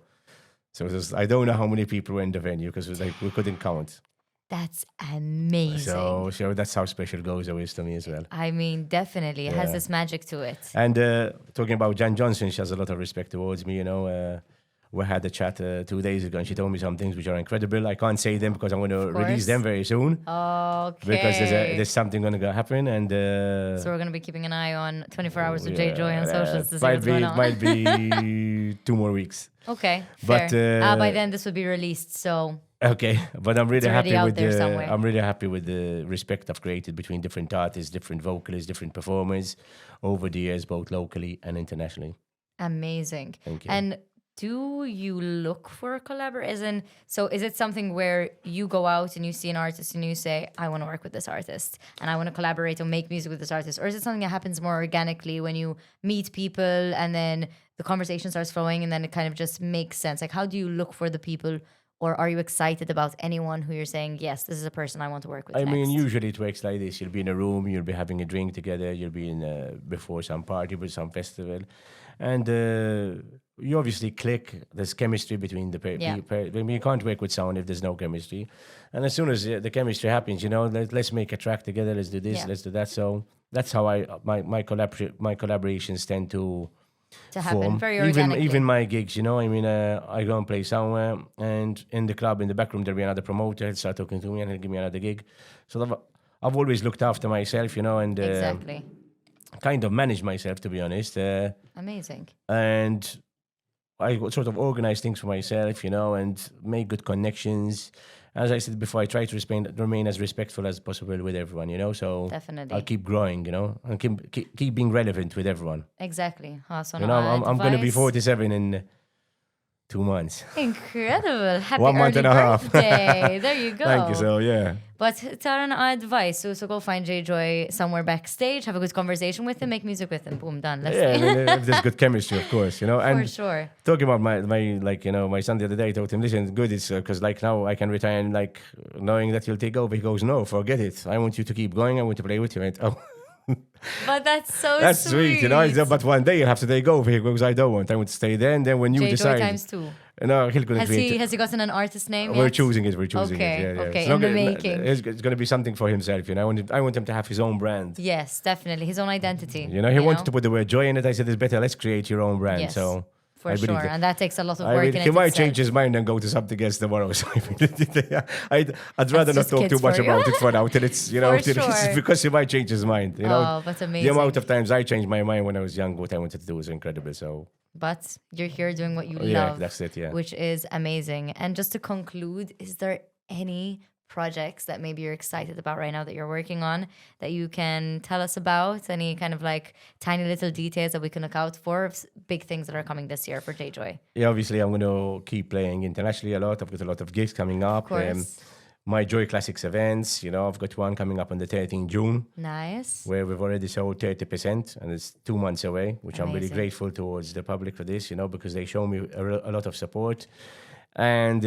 So I don't know how many people were in the venue, because we couldn't count. That's amazing. So that's how special Gozo is to me as well. Definitely. It has this magic to it. And talking about Jan Johnson, she has a lot of respect towards me, we had a chat 2 days ago, and she told me some things which are incredible. I can't say them because I'm going to release them very soon. Okay. Because there's something going to happen, and so we're going to be keeping an eye on 24 hours with JJOY on socials to see what's going on. Might be 2 more weeks. Okay, fair. But by then this will be released, so. Okay, but I'm really happy with I'm really happy with the respect I've created between different artists, different vocalists, different performers over the years, both locally and internationally. Amazing. Thank you. And do you look for a collaboration? So is it something where you go out and you see an artist and you say, I want to work with this artist and I want to collaborate or make music with this artist? Or is it something that happens more organically when you meet people and then the conversation starts flowing and then it kind of just makes sense? Like, how do you look for the people? Or are you excited about anyone who you're saying, yes, this is a person I want to work with next? mean, usually it works like this. You'll be in a room, you'll be having a drink together, you'll be in before some party, with some festival. And you obviously click. There's chemistry between the people. I mean, you can't work with someone if there's no chemistry. And as soon as the chemistry happens, let's make a track together, let's do this, let's do that. So that's how my collaborations tend to happen form. very organically. Even my gigs, I go and play somewhere, and in the club, in the back room, there'll be another promoter. He'll start talking to me, and he'll give me another gig. So I've always looked after myself, and exactly. Kind of managed myself, to be honest. Amazing. And I sort of organize things for myself, and make good connections. As I said before, I try to remain as respectful as possible with everyone, So definitely. I'll keep growing, and keep being relevant with everyone. Exactly. Awesome. I'm going to be 47 in 2 months. Incredible. Happy 1 month and a half. birthday. There you go. Thank you, so yeah. But Taran, advice. So go find JJOY somewhere backstage, have a good conversation with him, make music with him. Boom, done. Let's If there's good chemistry, of course, And for sure. Talking about my son the other day, I told him, listen, good, it's because now I can retire and knowing that you'll take over. He goes, no, forget it. I want you to keep going. I want to play with you. And, But that's so that's sweet, But one day you'll have to take over. He goes, I don't want. I want to stay there. And then when you JJOY decide, times 2. No, he'll has he gotten an artist name We're yet? choosing it. Yeah, Okay, yeah. in the making. It's going to be something for himself, I want him to have his own brand. Yes, definitely. His own identity. He wanted to put the word joy in it. I said, it's better. Let's create your own brand. Yes, So for sure. And that takes a lot of work. He might change his mind and go to something else tomorrow. So I'd rather not talk too much about it for now till it's, sure. because he might change his mind. Oh, that's amazing. The amount of times I changed my mind when I was young, what I wanted to do was incredible. So. But you're here doing what you love. Yeah, that's it, yeah. Which is amazing. And just to conclude, is there any projects that maybe you're excited about right now that you're working on that you can tell us about? Any kind of tiny little details that we can look out for? Big things that are coming this year for JJOY. Yeah, obviously I'm going to keep playing internationally a lot. I've got a lot of gigs coming up. Of course. My Joy Classics events, I've got one coming up on the 13th June. Nice. Where we've already sold 30%, and it's 2 months away, which I'm really grateful towards the public for this, because they show me a lot of support. And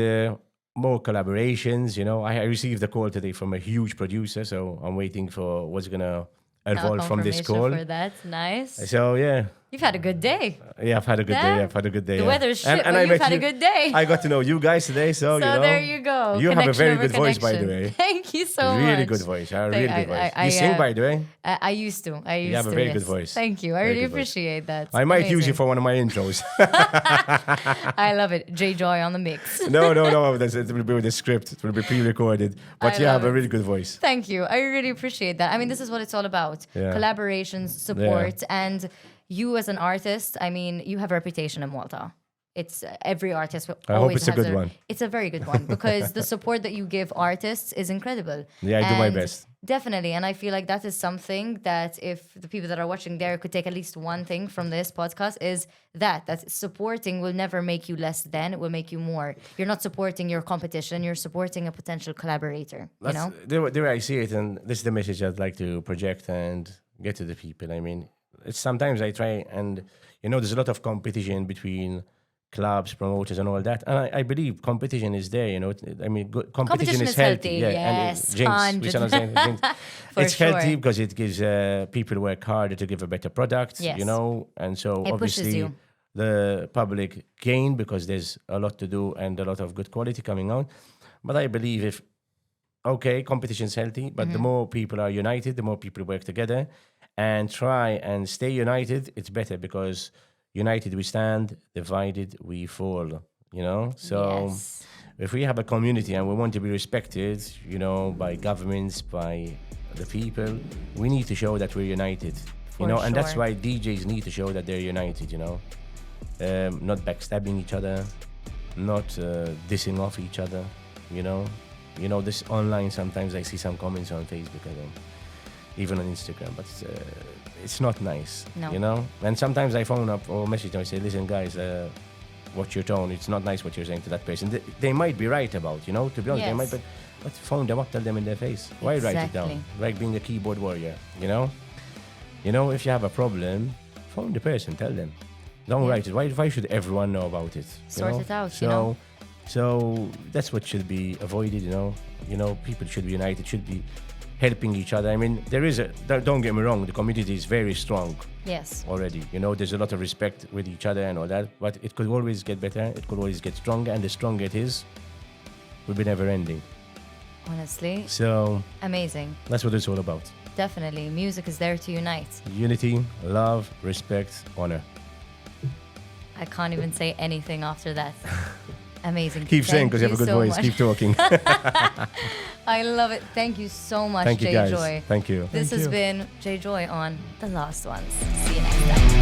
more collaborations, I received a call today from a huge producer, so I'm waiting for what's going to evolve from this call. For that. Nice. So, yeah. You've had a good day. Yeah, I've had a good day. The weather's shit, but you've had a good day. I got to know you guys today, so there you go. You have a very good voice, by the way. Thank you so much. Really good voice. Really good voice. You sing, by the way? I used to. You have a very good voice. Thank you. I really appreciate that. I might use you for one of my intros. I love it. JJOY on the mix. No. It will be with the script. It will be pre-recorded. But you have a really good voice. Thank you. I really appreciate that. I mean, this is what it's all about. Yeah. Collaborations, support, and you as an artist, I mean, you have a reputation in Malta. It's every artist I hope it's a good one. It's a very good one because the support that you give artists is incredible. Yeah, I do my best. Definitely. And I feel like that is something that if the people that are watching there could take at least one thing from this podcast is that supporting will never make you less than, it will make you more. You're not supporting your competition, you're supporting a potential collaborator, The way I see it, and this is the message I'd like to project and get to the people. I mean, sometimes I try and, there's a lot of competition between clubs, promoters, and all that. And I believe competition is there, I mean, competition is healthy. Yeah, yes, and jinx. It's sure. healthy because it gives people who work harder to give a better product, yes. And so it obviously the public gain because there's a lot to do and a lot of good quality coming out. But I believe competition is healthy, but the more people are united, the more people work together and try and stay united, it's better because united we stand, divided we fall. you know? So Yes. if we have a community and we want to be respected, you know, by governments, by the people, we need to show that we're united, you know? And that's sure. why DJs need to show that they're united, you know? Not backstabbing each other, not dissing off each other, you know? You know, this online, sometimes I see some comments on Facebook, even on Instagram, but it's not nice, No. you know? And sometimes I phone up or message them and say, listen, guys, watch your tone. It's not nice what you're saying to that person. They might be right about, you know, to be honest, they might be, but phone them up, tell them in their face. Why write it down? Like being a keyboard warrior, you know? You know, if you have a problem, phone the person, tell them. Don't write it. Why should everyone know about it? Sort it out, you know? So that's what should be avoided, you know? You know, people should be united, should be helping each other. I mean, don't get me wrong, the community is very strong. Yes. Already, you know, there's a lot of respect with each other and all that, but it could always get better, it could always get stronger, and the stronger it is, it will be never ending. Honestly. So amazing. That's what it's all about. Definitely. Music is there to unite. Unity, love, respect, honor. I can't even say anything after that. Amazing. Keep saying, because you have a good voice. Much. Keep talking. I love it. Thank you so much, Thank you, JJOY. guys. Thank you. This has been JJOY on The Lost Ones. See you next time.